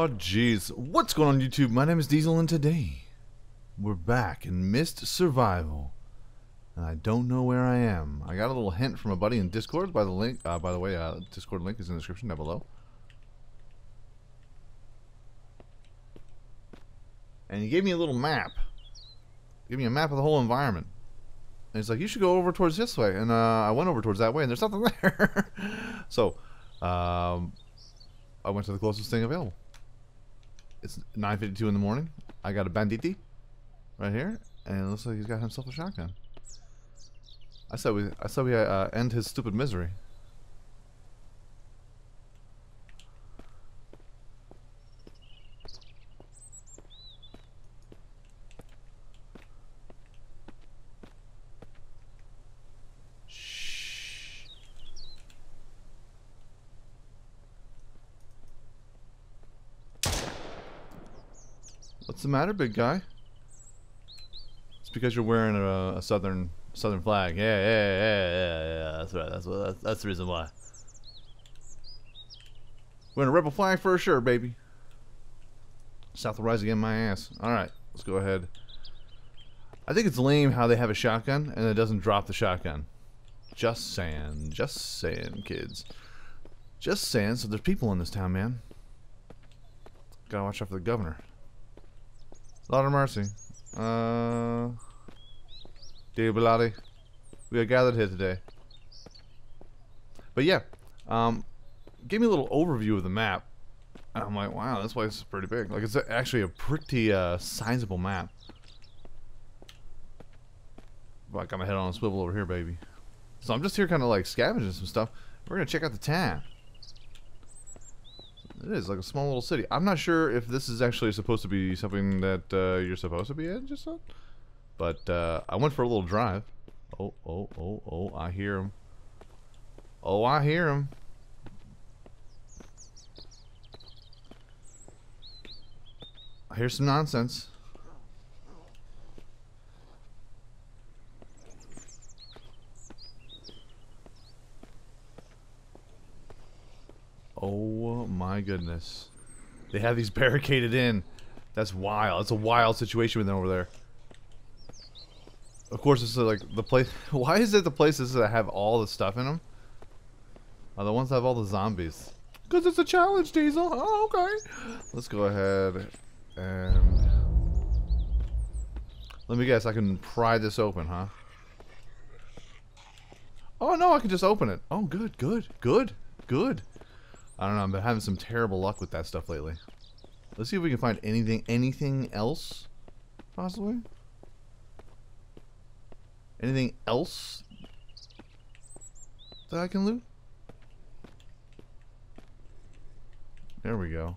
Oh, jeez. What's going on, YouTube? My name is Diesel, and today we're back in Mist Survival. And I don't know where I am. I got a little hint from a buddy in Discord by the link. By the way, Discord link is in the description down below. And he gave me a little map. Give me a map of the whole environment. And he's like, you should go over towards this way. And I went over towards that way, and there's nothing there. So, I went to the closest thing available. It's 9:52 in the morning. I got a banditi right here, and it looks like he's got himself a shotgun. I said we end his stupid misery. What's the matter, big guy? It's because you're wearing a southern flag. Yeah. That's right. That's the reason why. Wearing a rebel flag for sure, baby. South will rise again, my ass. All right, let's go ahead. I think it's lame how they have a shotgun and it doesn't drop the shotgun. Just saying, kids. Just saying. So there's people in this town, man. Gotta watch out for the governor. Lord of mercy. Dear Bellotti, we are gathered here today. But yeah, gave me a little overview of the map. And I'm like, wow, this place is pretty big. Like, it's actually a pretty sizable map. But I got my head on a swivel over here, baby. So I'm just here kind of like scavenging some stuff. We're going to check out the town. It is like a small little city. I'm not sure if this is actually supposed to be something that you're supposed to be in, just so. But I went for a little drive. Oh, I hear him. Oh, I hear him. I hear some nonsense. Oh my goodness. They have these barricaded in. That's wild. It's a wild situation with them over there. Of course, it's like the place. Why is it the places that have all the stuff in them are the ones that have all the zombies? Because it's a challenge, Diesel. Oh, okay. Let's go ahead and let me guess. I can pry this open, huh? Oh no, I can just open it. Oh, good. I don't know. I've been having some terrible luck with that stuff lately. Let's see if we can find anything else, possibly. Anything else that I can loot? There we go.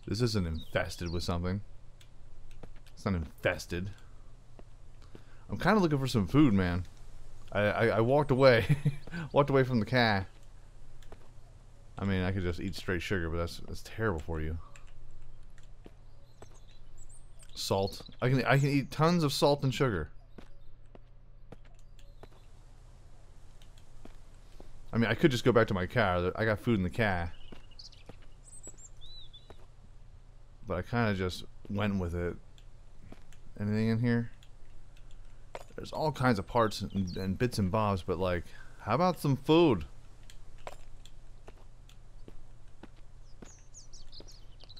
This isn't infested with something. It's not infested. I'm kind of looking for some food, man. I walked away. Walked away from the car. I mean, I could just eat straight sugar, but that's terrible for you. Salt. I can eat tons of salt and sugar. I mean, I could just go back to my car. I got food in the car. But I kind of just went with it. Anything in here? There's all kinds of parts and bits and bobs, but like, how about some food?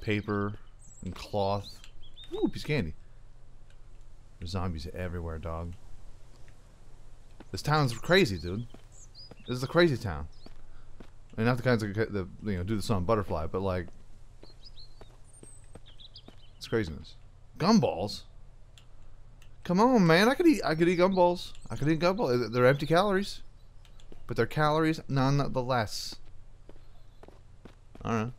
Paper and cloth. Ooh, piece of candy. There's zombies everywhere, dog. This town's crazy, dude. This is a crazy town. I mean, not the kinds of the do the sun butterfly, but like, it's craziness. Gumballs. Come on, man. I could eat gumballs. I could eat gumballs. They're empty calories, but they're calories nonetheless. All right.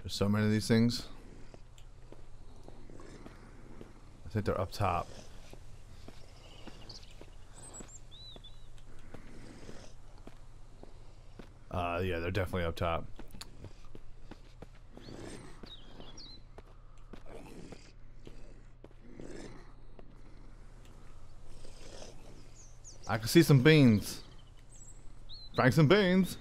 There's so many of these things. I think they're up top. Yeah, they're definitely up top. I can see some beans. Find some beans.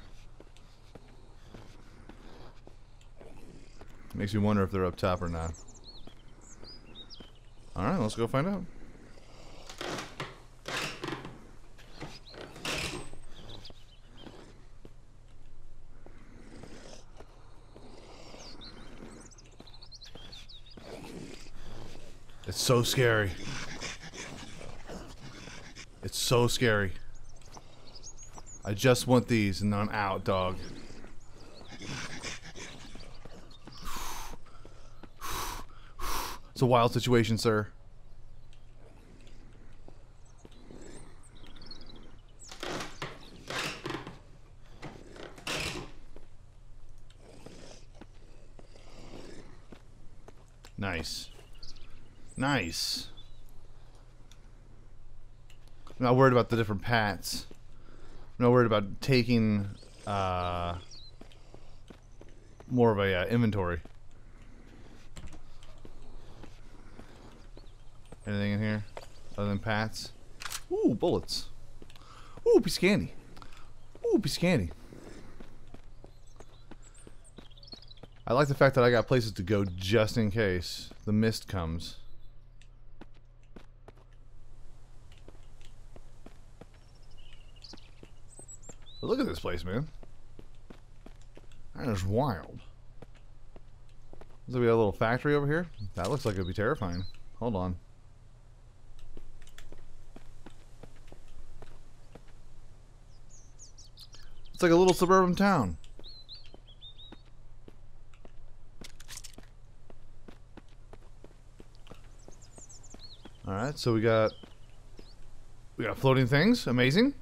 Makes you wonder if they're up top or not. Alright, let's go find out. It's so scary. It's so scary. I just want these and I'm out, dog. It's a wild situation, sir. Nice. Nice. I'm not worried about the different pats. I'm not worried about taking more of a inventory. Anything in here other than pats? Ooh, bullets. Ooh, piece of candy. Ooh, piece of candy. I like the fact that I got places to go just in case the mist comes. But look at this place, man. That is wild. So we got a little factory over here. That looks like it'd be terrifying. Hold on. It's like a little suburban town. Alright, so we got floating things. Amazing.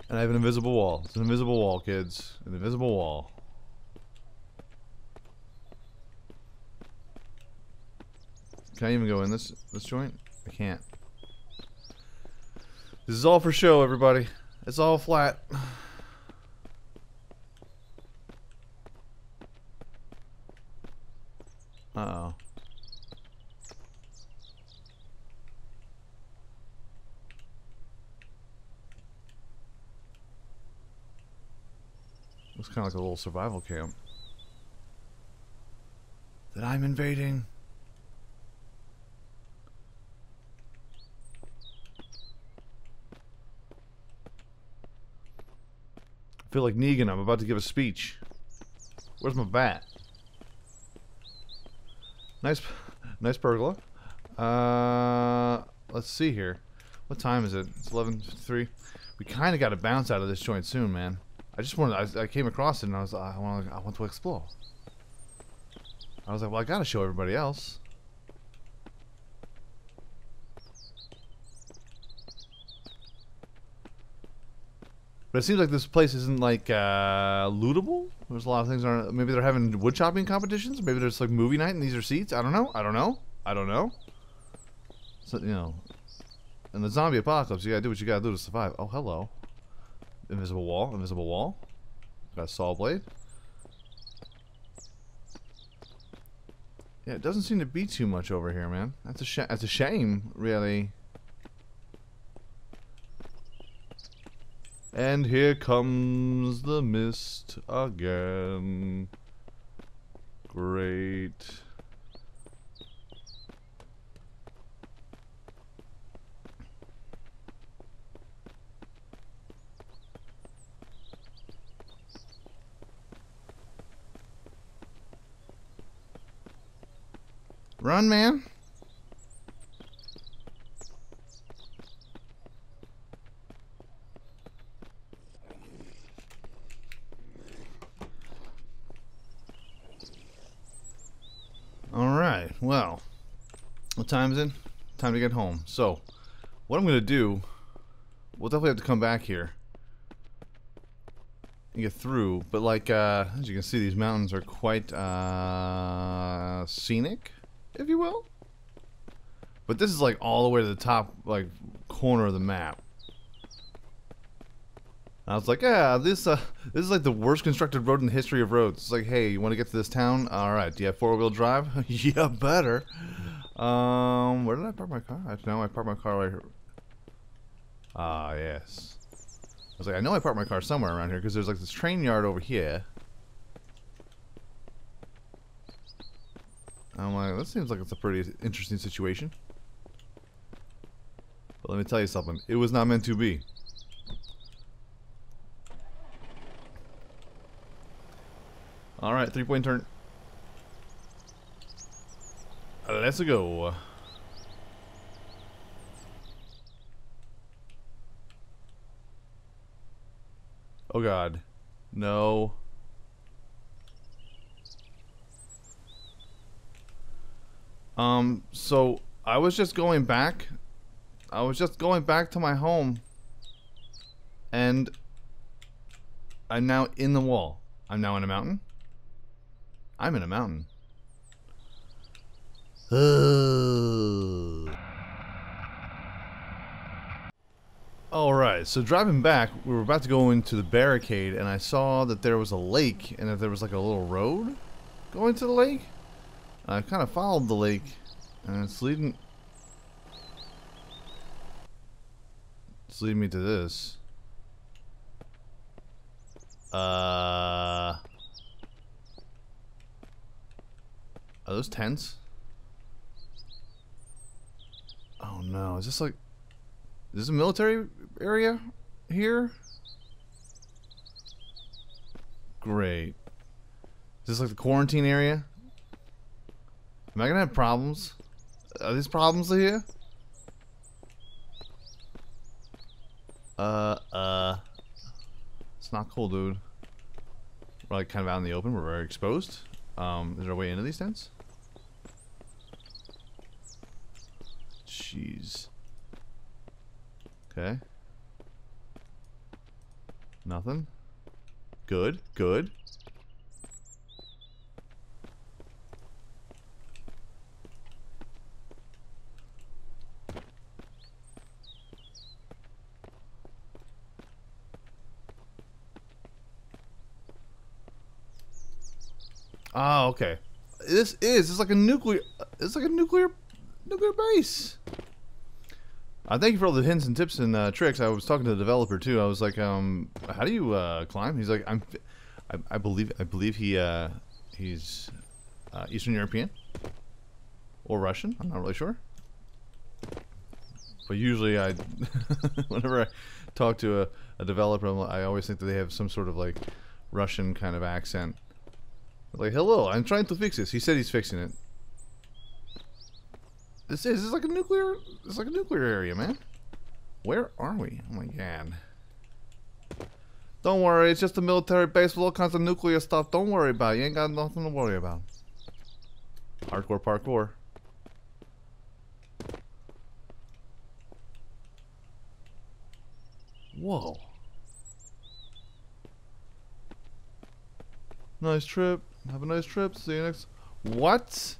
And I have an invisible wall. It's an invisible wall, kids. An invisible wall. Can I even go in this joint? I can't. This is all for show, everybody. It's all flat. Uh-oh. Looks kind of like a little survival camp that I'm invading. I feel like Negan. I'm about to give a speech. Where's my bat? Nice pergola. Let's see here. What time is it? It's 11:03. We kind of got to bounce out of this joint soon, man. I just wanted. I came across it and I was. I want to explore. I was like, well, I gotta show everybody else. But it seems like this place isn't like lootable. There's a lot of things aren't. Maybe they're having wood chopping competitions. Maybe there's like movie night and these are seats. I don't know. I don't know. I don't know. So you know, in the zombie apocalypse, you gotta do what you gotta do to survive. Oh, hello. Invisible wall. Invisible wall. Got a saw blade. Yeah, it doesn't seem to be too much over here, man. That's a shame, really. And here comes the mist again. Great. Run, man. Alright, well. What time is it? Time to get home. So, what I'm going to do, we'll definitely have to come back here and get through. But like, as you can see, these mountains are quite scenic, if you will. But this is like all the way to the top, like, corner of the map. I was like, yeah, this is like the worst constructed road in the history of roads. It's like, hey, you want to get to this town? All right, do you have four-wheel drive? Yeah, better. Where did I park my car? No, I parked my car right here. Ah, yes. I was like, I know I parked my car somewhere around here because there's like this train yard over here. I'm like, that seems like it's a pretty interesting situation. But let me tell you something. It was not meant to be. Alright, 3-point turn. Let's go. Oh god. No. So I was just going back. I was just going back to my home. And I'm now in the wall. I'm now in a mountain. I'm in a mountain. Alright, so driving back, we were about to go into the barricade, and I saw that there was a lake, and that there was like a little road going to the lake. And I kind of followed the lake, and it's leading me to this. Are those tents? Oh no, is this like... Is this a military area here? Great. Is this like the quarantine area? Am I gonna have problems? Are these problems here? It's not cool, dude. We're like kind of out in the open. We're very exposed. Is there a way into these tents? Jeez. Okay. Nothing. Good. Good. Oh, okay. It's like a nuclear. It's like a nuclear base. Thank you for all the hints and tips and tricks. I was talking to the developer too. I was like, how do you climb? He's like, I believe he's Eastern European or Russian. I'm not really sure. But usually whenever I talk to a developer, I always think that they have some sort of like Russian kind of accent. Like, hello, I'm trying to fix this. He said he's fixing it. This is like a nuclear. It's like a nuclear area, man. Where are we? Oh my god. Don't worry, it's just a military base with all kinds of nuclear stuff. Don't worry about it. You ain't got nothing to worry about. Hardcore parkour. Whoa. Nice trip. Have a nice trip. See you next. What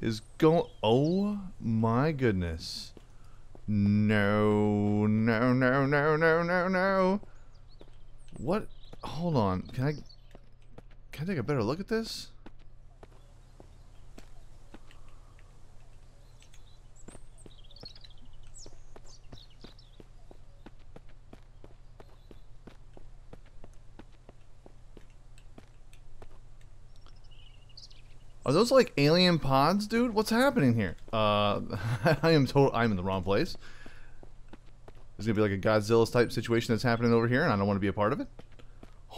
is going? Oh my goodness. No, no, no, no, no, no, no. What? Hold on. Can I take a better look at this? Are those like alien pods, dude? What's happening here? I'm in the wrong place. There's gonna be like a Godzilla type situation that's happening over here, and I don't want to be a part of it.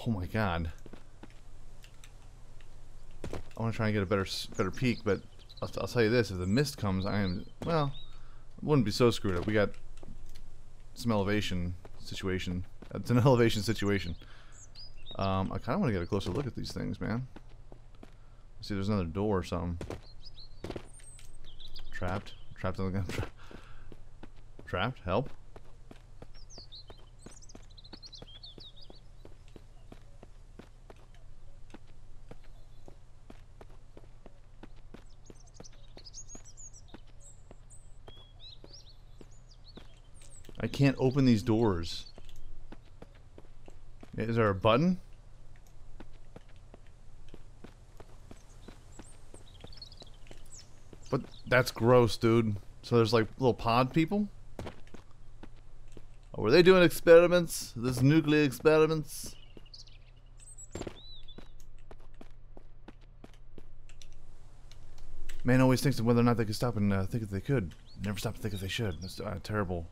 Oh my god. I want to try and get a better peek, but I'll tell you this: if the mist comes, well, it wouldn't be so screwed up. We got some elevation situation. It's an elevation situation. I kind of want to get a closer look at these things, man. See, there's another door or something. Trapped in the gun. Trapped. Help. I can't open these doors. Is there a button? But that's gross, dude. So there's like little pod people? Oh, were they doing experiments? This nuclear experiments? Man always thinks of whether or not they could stop and think if they could. Never stop to think if they should. That's a terrible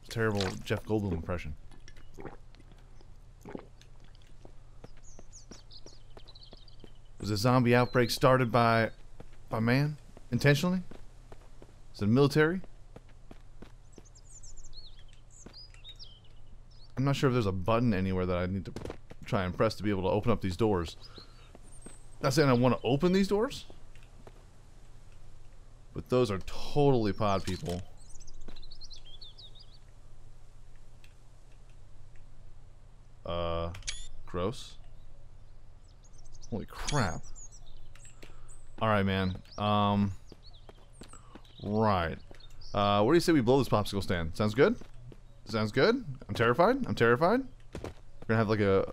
Jeff Goldblum impression. Was a zombie outbreak started by man? Intentionally? Is it military? I'm not sure if there's a button anywhere that I need to try and press to be able to open up these doors. Not saying I want to open these doors, but those are totally pod people. Gross. Holy crap. Alright, man. Right. What do you say we blow this popsicle stand? Sounds good? Sounds good? I'm terrified? I'm terrified? We're gonna have like a...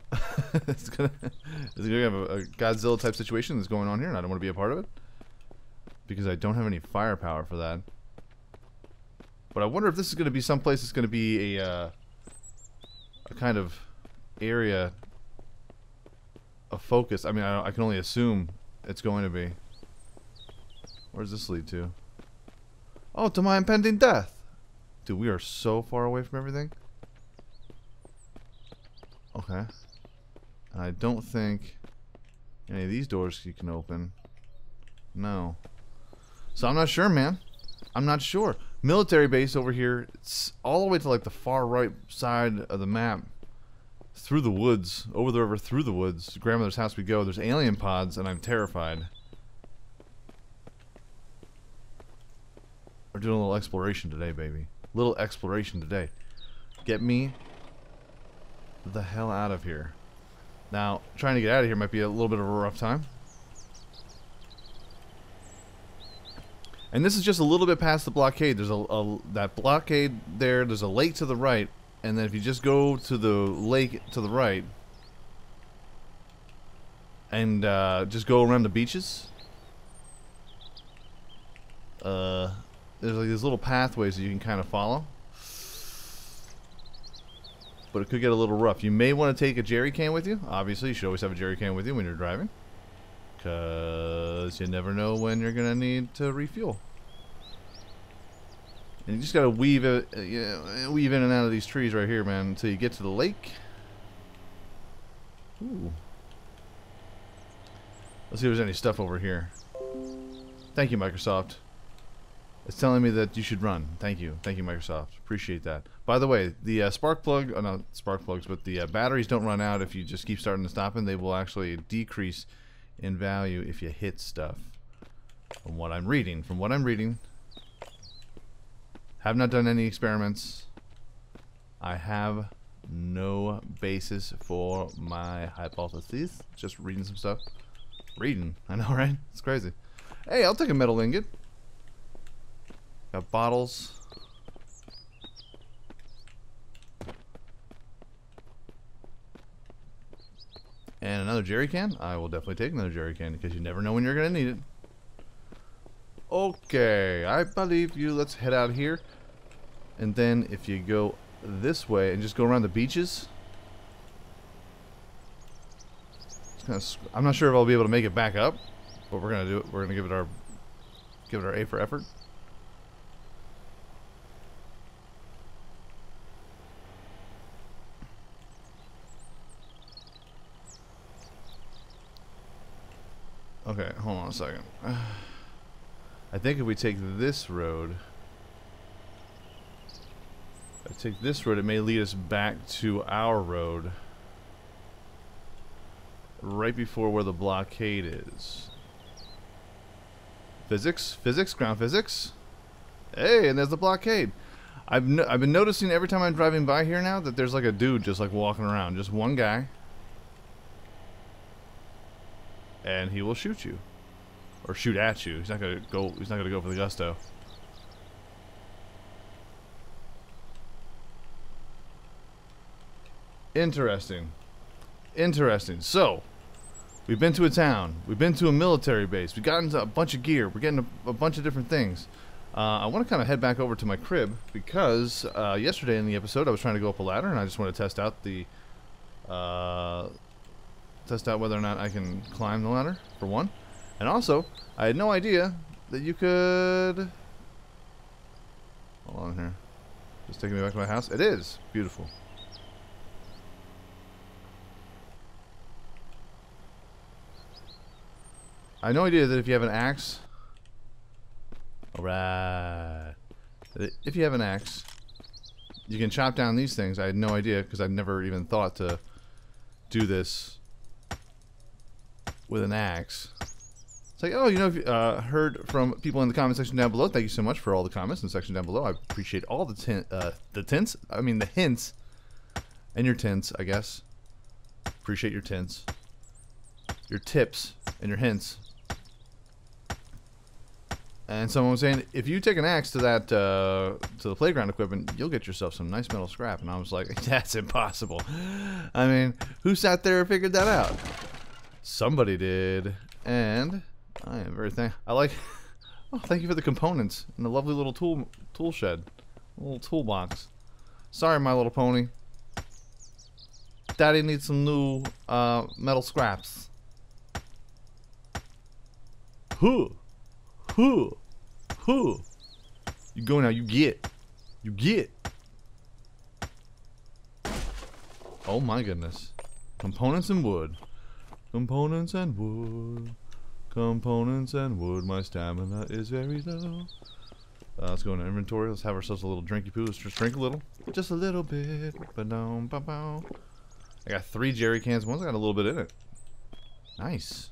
it's gonna have a Godzilla type situation that's going on here, and I don't want to be a part of it. Because I don't have any firepower for that. But I wonder if this is gonna be someplace that's gonna be a kind of area of focus. I mean, I can only assume it's going to be. Where does this lead to? Oh, to my impending death! Dude, we are so far away from everything. Okay. I don't think any of these doors you can open. No. So I'm not sure, man. I'm not sure. Military base over here. It's all the way to like the far right side of the map. Through the woods. Over the river, through the woods. Grandmother's house we go. There's alien pods, and I'm terrified. We're doing a little exploration today, baby. Little exploration today. Get me the hell out of here. Now, trying to get out of here might be a little bit of a rough time. And this is just a little bit past the blockade. There's that blockade there. There's a lake to the right. And then if you just go to the lake to the right and just go around the beaches, there's like these little pathways that you can kind of follow. But it could get a little rough. You may want to take a jerry can with you. Obviously, you should always have a jerry can with you when you're driving, because you never know when you're going to need to refuel. And you just gotta weave weave in and out of these trees right here, man, until you get to the lake. Ooh. Let's see if there's any stuff over here. Thank you, Microsoft. It's telling me that you should run. Thank you, Microsoft. Appreciate that. By the way, the spark plug, not spark plugs, but the batteries don't run out if you just keep starting and stopping. They will actually decrease in value if you hit stuff. From what I'm reading, have not done any experiments. I have no basis for my hypotheses. Just reading some stuff. Reading, I know, right? It's crazy. Hey, I'll take a metal ingot. Got bottles. And another jerry can. I will definitely take another jerry can because you never know when you're going to need it. Okay, I believe you. Let's head out here. And then if you go this way and just go around the beaches. I'm not sure if I'll be able to make it back up, but we're going to do it. We're going to give it our A for effort. Okay, hold on a second. I think if we take this road, it may lead us back to our road right before where the blockade is. Physics, ground physics. Hey, and there's the blockade. I've been noticing every time I'm driving by here now that there's like a dude just like walking around, just one guy, and he will shoot you. Or shoot at you. He's not gonna go for the gusto. Interesting. Interesting. So, we've been to a town. We've been to a military base. We've gotten a bunch of gear. We're getting a bunch of different things. I want to kind of head back over to my crib because yesterday in the episode I was trying to go up a ladder and I just want to test out the whether or not I can climb the ladder for one, and also I had no idea that you could. Hold on here, just taking me back to my house. It is beautiful. I had no idea that if you have an axe. Alright. If you have an axe, you can chop down these things. I had no idea because I've never even thought to do this with an axe. It's like, oh, you know, if you heard from people in the comment section down below. Thank you so much for all the comments in the section down below. I appreciate all the hints, and your tints, I guess. Appreciate your tints, your tips, and your hints. And someone was saying, if you take an axe to that to the playground equipment, you'll get yourself some nice metal scrap. And I was like, that's impossible. I mean, who sat there and figured that out? Somebody did. And I am very I like. Oh, thank you for the components and the lovely little tool shed, little toolbox. Sorry, My Little Pony. Daddy needs some new metal scraps. Who? You go now, you get. Oh my goodness. Components and wood. Components and wood. My stamina is very low. Let's go into inventory. Let's have ourselves a little drinky poo. Let's just drink a little. Just a little bit. I got 3 jerry cans. One's got a little bit in it. Nice.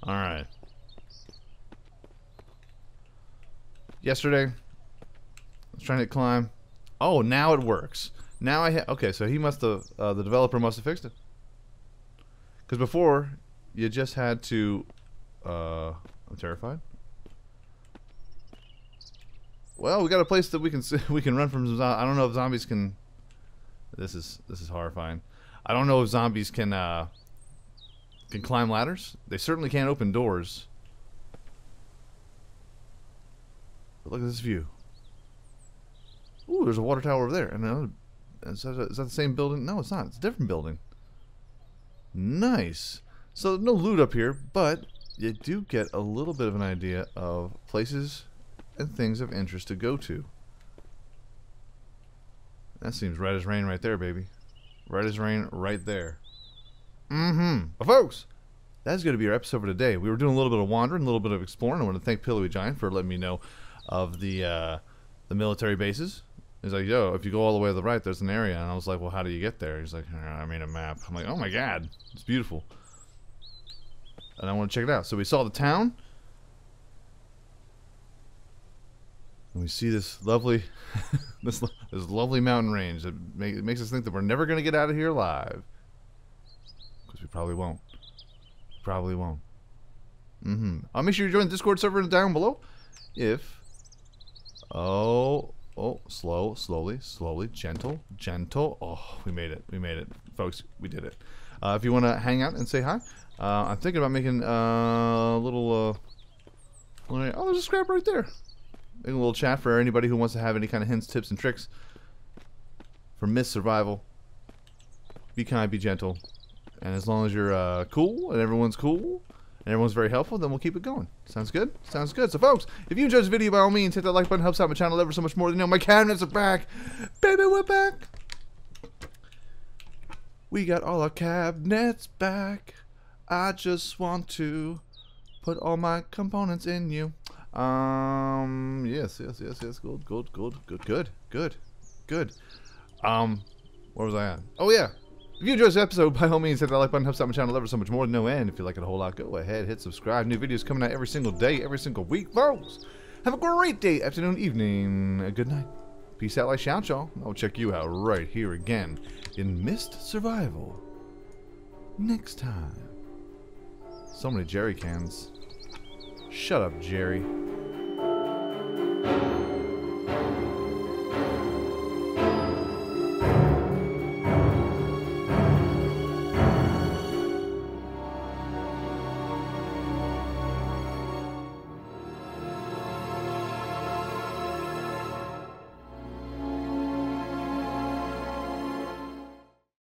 Alright. Yesterday, I was trying to climb. Oh, now it works. Now okay, so he must have, the developer must have fixed it. Because before, you just had to, I'm terrified. Well, we got a place that we can run from. I don't know if zombies can. This is horrifying. I don't know if zombies can climb ladders. They certainly can't open doors. But look at this view. Ooh, there's a water tower over there. And is that the same building? No, it's not. It's a different building. Nice. So no loot up here, but you do get a little bit of an idea of places and things of interest to go to. That seems right as rain right there, baby. Right as rain right there. But folks, that's going to be our episode for today. We were doing a little bit of wandering, a little bit of exploring. I want to thank Pillowy Giant for letting me know of the military bases. He's like, yo, if you go all the way to the right, there's an area. And I was like, well, how do you get there? He's like, I made a map. I'm like, oh my god, it's beautiful. And I want to check it out. So we saw the town. And we see this lovely this lovely mountain range that makes us think that we're never going to get out of here alive. Because we probably won't. I'll make sure you join the Discord server down below. Slowly, gentle. Oh, we made it, folks. We did it. If you want to hang out and say hi, I'm thinking about making a little. Oh, there's a scrap right there. Making a little chat for anybody who wants to have any kind of hints, tips, and tricks for Myth survival. Be kind, be gentle, and as long as you're cool and everyone's cool. And everyone's very helpful, then we'll keep it going. Sounds good? Sounds good. So, folks, if you enjoyed this video, by all means, hit that like button. Helps out my channel ever so much more. You know, my cabinets are back. Baby, we're back. We got all our cabinets back. I just want to put all my components in you. Yes. Good. Where was I at? Oh, yeah. If you enjoyed this episode, by all means, hit that like button. Helps out my channel ever so much more than no end. If you like it a whole lot, go ahead, hit subscribe. New videos coming out every single day, every single week, folks. Have a great day, afternoon, evening, good night. Peace out, like shout, y'all. I'll check you out right here again in Mist Survival next time. So many jerry cans. Shut up, Jerry.